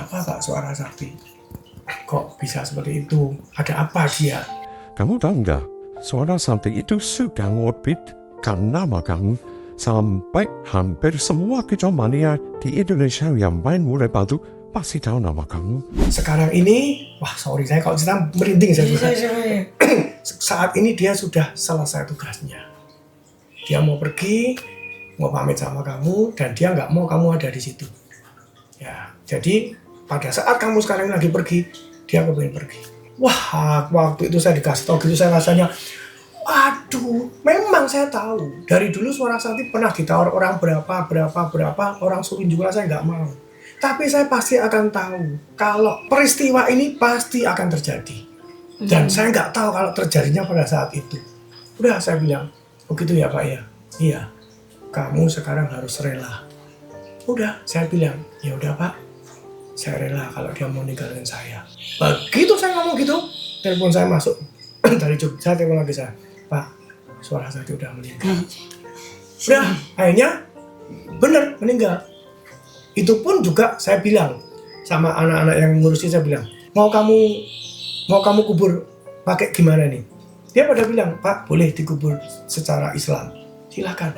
Kenapa Pak Suara Sakti? Kok bisa seperti itu? Ada apa dia? Kamu tahu nggak, Suara Sakti itu sudah ngorbit nama kamu sampai hampir semua kecamatan di Indonesia yang main mulai batu pasti tahu nama kamu. Sekarang ini, wah sorry saya kalau cerita merinding saya juga. Saat ini dia sudah selesai tugasnya. Dia mau pergi, mau pamit sama kamu, dan dia nggak mau kamu ada di situ. Ya, jadi pada saat kamu sekarang lagi pergi, dia kepengen pergi. Wah, waktu itu saya dikasih tahu gitu, saya rasanya, aduh, memang saya tahu. Dari dulu Suara Sakti pernah ditawar orang berapa, orang suruh juga saya nggak mau. Tapi saya pasti akan tahu kalau peristiwa ini pasti akan terjadi. Dan saya nggak tahu kalau terjadinya pada saat itu. Udah saya bilang, begitu ya Pak ya? Iya, kamu sekarang harus rela. Udah, saya bilang, ya udah Pak, saya rela kalau dia mau ninggalin saya. Begitu saya ngomong gitu, telepon saya masuk dari Jogja, telepon lagi saya, Pak, Suara Sakti udah meninggal. Udah, akhirnya bener meninggal. Itu pun juga saya bilang sama anak-anak yang ngurusin, saya bilang, mau kamu kubur pakai gimana nih? Dia pada bilang, Pak, boleh dikubur secara Islam, silakan.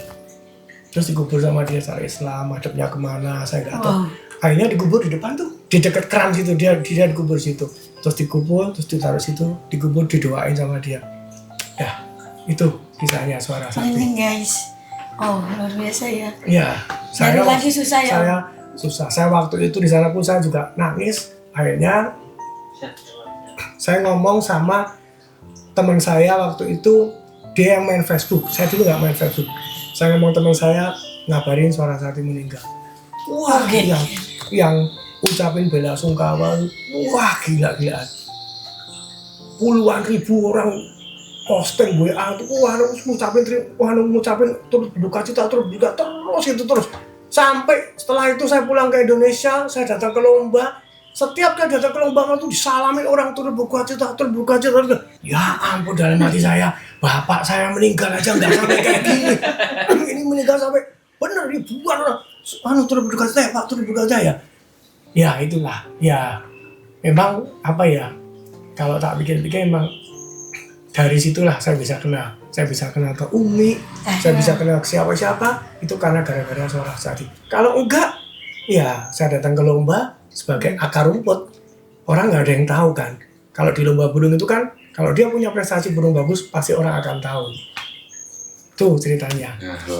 Terus dikubur sama dia secara Islam, hadapnya kemana, saya nggak tahu. Akhirnya dikubur di depan tuh, di dekat keran situ, dia dikubur situ. Terus dikubur, terus ditaruh situ, dikubur, didoain sama dia. Ya, itu kisahnya Suara Sakti. Ini guys, luar biasa ya. Ya, Dari lagi susah ya. Saya susah. Saya waktu itu di sana pun saya juga nangis. Akhirnya saya ngomong sama teman saya waktu itu, dia yang main Facebook. Saya dulu nggak main Facebook. Saya ngomong teman saya ngabarin Suara Sakti meninggal. Wah, yang ucapin bela sungkawa, wah gila-gilaan. Puluhan ribu orang posting WA itu, ngucapin terus berduka cita terus itu terus. Sampai setelah itu saya pulang ke Indonesia, saya datang ke Lomba. Setiap kali datang ke Lomba itu disalamin orang turut berduka cita. Ya ampun, dalam hati saya, bapak saya meninggal aja nggak sampai kayak gini. Ini meninggal sampai bener ribuan orang turut berduka cita, Pak, turut berduka cita ya. Ya itulah, ya memang apa ya, kalau tak pikir-pikir memang dari situlah saya bisa kenal ke Umi, saya bisa kenal ke siapa-siapa, itu karena gara-gara Suara Sakti. Kalau enggak, ya saya datang ke Lomba sebagai akar rumput, orang nggak ada yang tahu kan. Kalau di lomba burung itu kan, kalau dia punya prestasi burung bagus, pasti orang akan tahu. Tuh ceritanya.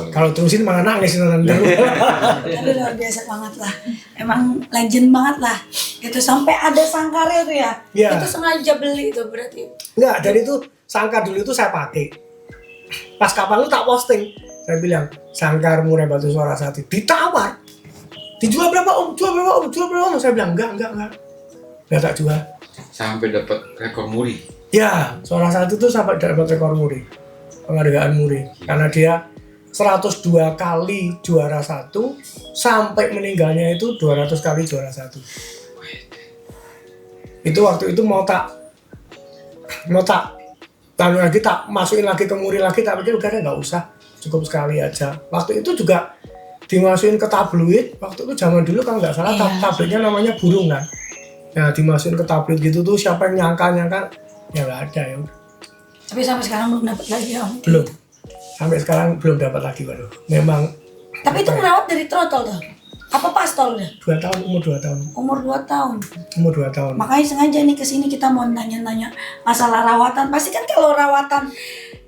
Kalau terusin malah nangis nanti. Tapi luar biasa banget lah. Emang legend banget lah. Itu sampai ada sangkarnya tuh ya. Ya. Itu sengaja beli itu berarti. Enggak, dan itu sangkar dulu itu saya pakai. Pas kapan lu tak posting, saya bilang sangkar murai batu Suara Sakti ditawar. Dijual berapa om? Jual berapa om? Saya bilang enggak. Enggak tak jual. Sampai dapat rekor muri. Ya, Suara Sakti itu sampai dapat rekor muri. Penghargaan muri. Karena dia 102 kali juara 1 sampai meninggalnya itu 200 kali juara 1. Itu waktu itu mau tak lalu lagi tak masukin lagi ke muri lagi, tak pikir udah nggak usah, cukup sekali aja. Waktu itu juga dimasukin ke tabloid. Waktu itu zaman dulu kalau nggak salah tabloidnya namanya Burung kan. Ya dimasukin ke tabloid gitu tuh, siapa yang nyangka ya nggak ada ya. Tapi sampai sekarang belum dapat lagi om. Belum. Sampai sekarang belum dapat lagi, waduh. Memang. Tapi itu merawat dari trotol tuh. Apa pastol udah? 2 tahun, umur 2 tahun. Umur 2 tahun. Umur 2 tahun. Makanya sengaja nih kesini kita mau nanya-nanya masalah rawatan. Pasti kan kalau rawatan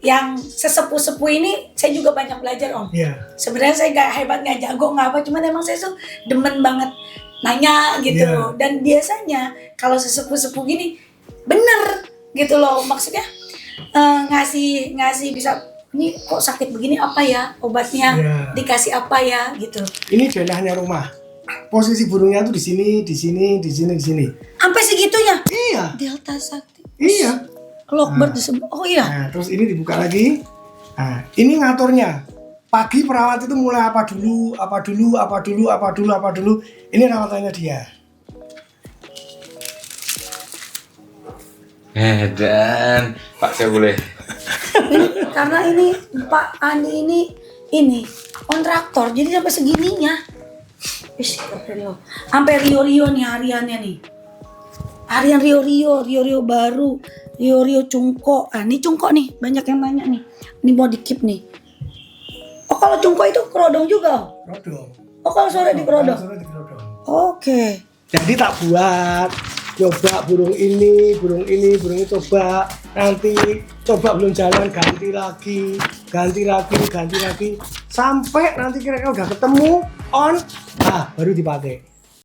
yang sesepuh-sepuh ini saya juga banyak belajar om. Iya. Sebenarnya saya nggak jago nggak apa, cuman emang saya tuh demen banget nanya gitu. Iya. Dan biasanya kalau sesepuh-sepuh gini bener gitu loh, maksudnya ngasih bisa, ini kok sakit begini apa ya obatnya, Iya. dikasih apa ya gitu. Ini denahnya rumah. Posisi burungnya tuh di sini. Sampai segitunya. Iya. Delta Sakti. Iya. Lockbird disebut. Oh iya. Nah, terus ini dibuka lagi. Nah, ini ngaturnya. Pagi perawat itu mulai apa dulu. Ini rawatannya dia. Dan Pak, saya boleh. Ini karena ini Pak Andi ini kontraktor, jadi sampai segininya. Ih, keren loh. Sampai Rio nih hariannya nih. Harian Rio baru, Rio Cungko. Ah, ini Cungko nih, banyak yang nanya nih. Ini mau di-keep nih. Oh, kalau Cungko itu kerodong juga? Kerodong. Oh, kalau sore di kerodong? Sore di kerodong. Oke. Jadi tak buat, coba burung ini, coba. Nanti coba belum jalan, ganti lagi. Sampai nanti kira-kira udah ketemu, on, baru dipakai.